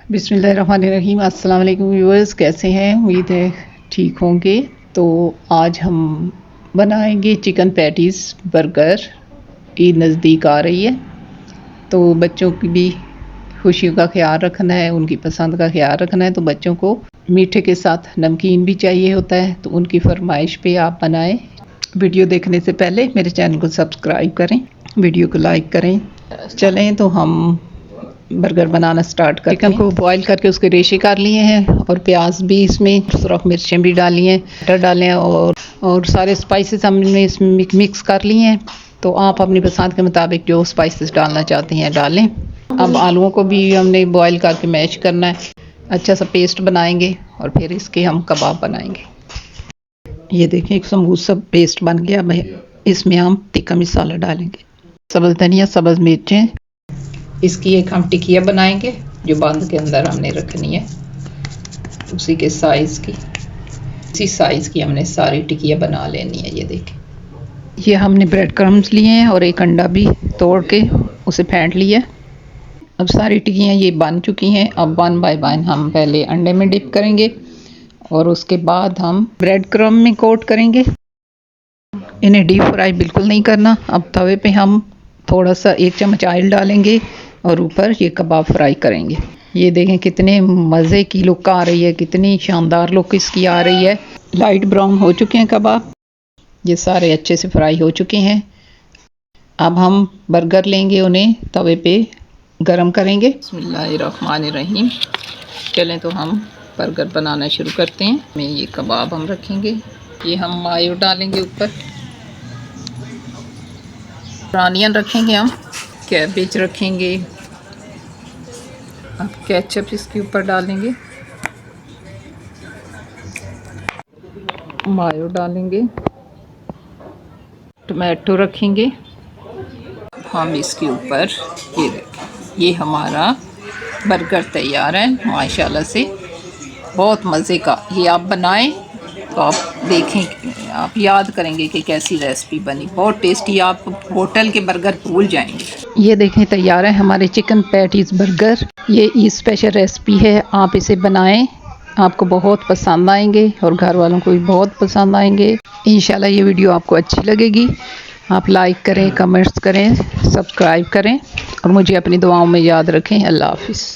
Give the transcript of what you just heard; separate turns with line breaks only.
बिस्मिल्लाहिर्रहमानिर्रहीम। अस्सलाम वालेकुम व्यूअर्स, कैसे हैं? उम्मीद है ठीक होंगे। तो आज हम बनाएंगे चिकन पैटीज़ बर्गर। ईद नज़दीक आ रही है तो बच्चों की भी खुशियों का ख्याल रखना है, उनकी पसंद का ख्याल रखना है। तो बच्चों को मीठे के साथ नमकीन भी चाहिए होता है, तो उनकी फरमाइश पे आप बनाएं। वीडियो देखने से पहले मेरे चैनल को सब्सक्राइब करें, वीडियो को लाइक करें। चलें तो हम बर्गर बनाना स्टार्ट करते हैं। चिकन को बॉईल करके उसके रेशे कर लिए हैं और प्याज भी इसमें, सुरख मिर्चें भी डाली हैं, टमाटर डाले हैं और सारे स्पाइसेस हमने इसमें मिक्स कर लिए हैं। तो आप अपनी पसंद के मुताबिक जो स्पाइसेस डालना चाहते हैं डालें। अब आलूओं को भी हमने बॉईल करके मैश करना है, अच्छा सा पेस्ट बनाएंगे और फिर इसके हम कबाब बनाएंगे। ये देखें, एक स्मूथ सा पेस्ट बन गया। इसमें हम टिक्का मसाला डालेंगे, सब्ज़ धनिया, सब्ज़ मिर्चें। इसकी एक हम टिकिया बनाएंगे जो बंद के अंदर हमने रखनी है, उसी के साइज़ की, इसी साइज़ की हमने सारी टिकिया बना लेनी है। ये देखें, ये हमने ब्रेड क्रम्स लिए हैं और एक अंडा भी तोड़ के उसे फेंट लिया। अब सारी टिकियाँ ये बन चुकी हैं। अब वन बाय वन हम पहले अंडे में डिप करेंगे और उसके बाद हम ब्रेड क्रम्ब में कोट करेंगे। इन्हें डीप फ्राई बिल्कुल नहीं करना। अब तवे पे हम थोड़ा सा 1 चम्मच ऑयल डालेंगे और ऊपर ये कबाब फ्राई करेंगे। ये देखें कितने मज़े की लुक आ रही है, कितनी शानदार लुक इसकी आ रही है। लाइट ब्राउन हो चुके हैं कबाब, ये सारे अच्छे से फ्राई हो चुके हैं। अब हम बर्गर लेंगे, उन्हें तवे पे गरम करेंगे। बिस्मिल्लाहिर्रहमानिर्रहीम। चलें तो हम बर्गर बनाना शुरू करते हैं। में ये कबाब हम रखेंगे, ये हम मायो डालेंगे ऊपर, ऑनियन रखेंगे, हम कैबेज रखेंगे, अब केचप इसके ऊपर डालेंगे, मायो डालेंगे, टमाटो रखेंगे हम इसके ऊपर। ये देखें, ये हमारा बर्गर तैयार है माशाल्लाह से, बहुत मज़े का। ये आप बनाएं तो आप देखें, आप याद करेंगे कि कैसी रेसिपी बनी, बहुत टेस्टी। आप होटल के बर्गर भूल जाएंगे। ये देखें, तैयार है हमारे चिकन पैटीज़ बर्गर। ये ईद स्पेशल रेसिपी है, आप इसे बनाएं, आपको बहुत पसंद आएंगे और घर वालों को भी बहुत पसंद आएंगे। इंशाल्लाह ये वीडियो आपको अच्छी लगेगी। आप लाइक करें, कमेंट्स करें, सब्सक्राइब करें और मुझे अपनी दुआओं में याद रखें। अल्लाह हाफिज़।